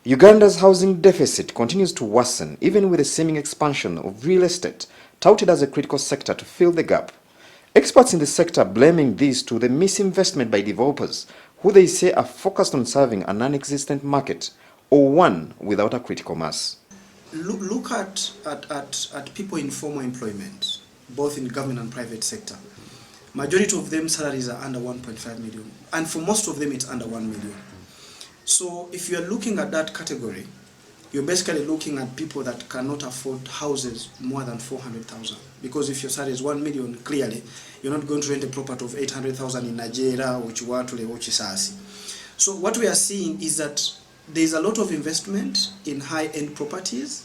Uganda's housing deficit continues to worsen, even with the seeming expansion of real estate, touted as a critical sector to fill the gap. Experts in the sector blaming this to the misinvestment by developers, who they say are focused on serving a non-existent market or one without a critical mass. Look at people in formal employment, both in government and private sector. Majority of them salaries are under 1.5 million, and for most of them it's under 1 million. So if you're looking at that category, you're basically looking at people that cannot afford houses more than 400,000. Because if your salary is 1 million, clearly, you're not going to rent a property of 800,000 in Nigeria, or Chiwatule, or Chisasi. So what we are seeing is that there's a lot of investment in high-end properties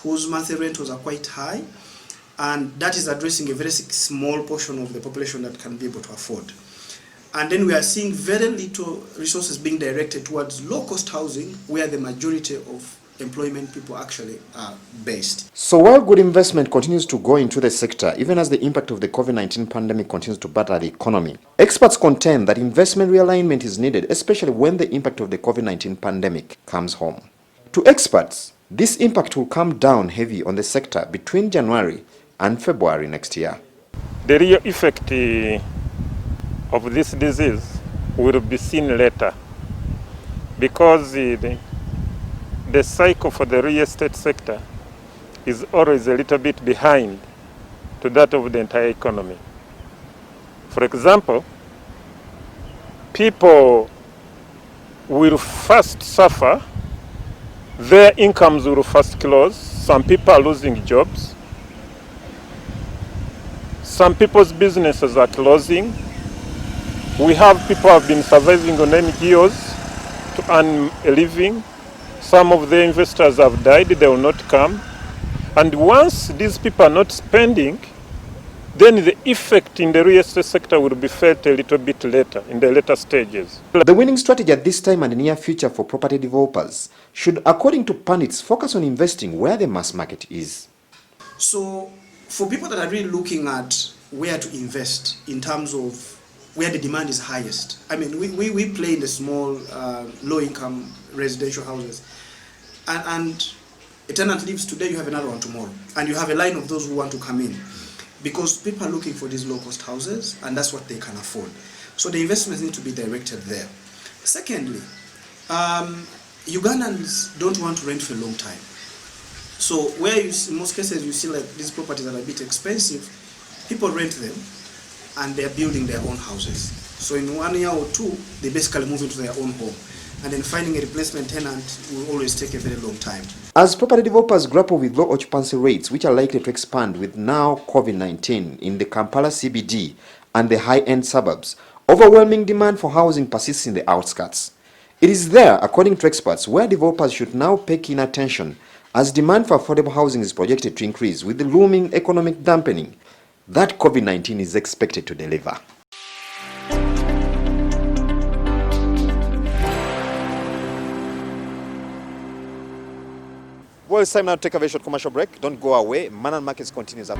whose monthly rentals are quite high, and that is addressing a very small portion of the population that can be able to afford. And then we are seeing very little resources being directed towards low-cost housing, where the majority of employment people actually are based. So while good investment continues to go into the sector, even as the impact of the COVID-19 pandemic continues to batter the economy, experts contend that investment realignment is needed, especially when the impact of the COVID-19 pandemic comes home. To experts, this impact will come down heavy on the sector between January and February next year. The real effect of this disease will be seen later, because the cycle for the real estate sector is always a little bit behind to that of the entire economy. For example, people will first suffer, their incomes will first close, some people are losing jobs, some people's businesses are closing. We have people who have been surviving on NGOs to earn a living. Some of the investors have died, they will not come. And once these people are not spending, then the effect in the real estate sector will be felt a little bit later, in the later stages. The winning strategy at this time and the near future for property developers should, according to pundits, focus on investing where the mass market is. So for people that are really looking at where to invest in terms of where the demand is highest, I mean, we play in the small, low-income residential houses. And a tenant leaves today, you have another one tomorrow. And you have a line of those who want to come in. Because people are looking for these low-cost houses, and that's what they can afford. So the investments need to be directed there. Secondly, Ugandans don't want to rent for a long time. So where you see, in most cases you see like these properties that are a bit expensive, people rent them and they're building their own houses. So in 1 year or two, they basically move into their own home. And then finding a replacement tenant will always take a very long time. As property developers grapple with low occupancy rates, which are likely to expand with now COVID-19 in the Kampala CBD and the high-end suburbs, overwhelming demand for housing persists in the outskirts. It is there, according to experts, where developers should now pay keen attention, as demand for affordable housing is projected to increase with the looming economic dampening that COVID-19 is expected to deliver. Well, it's time now to take a very short commercial break. Don't go away. Man and Markets continues up.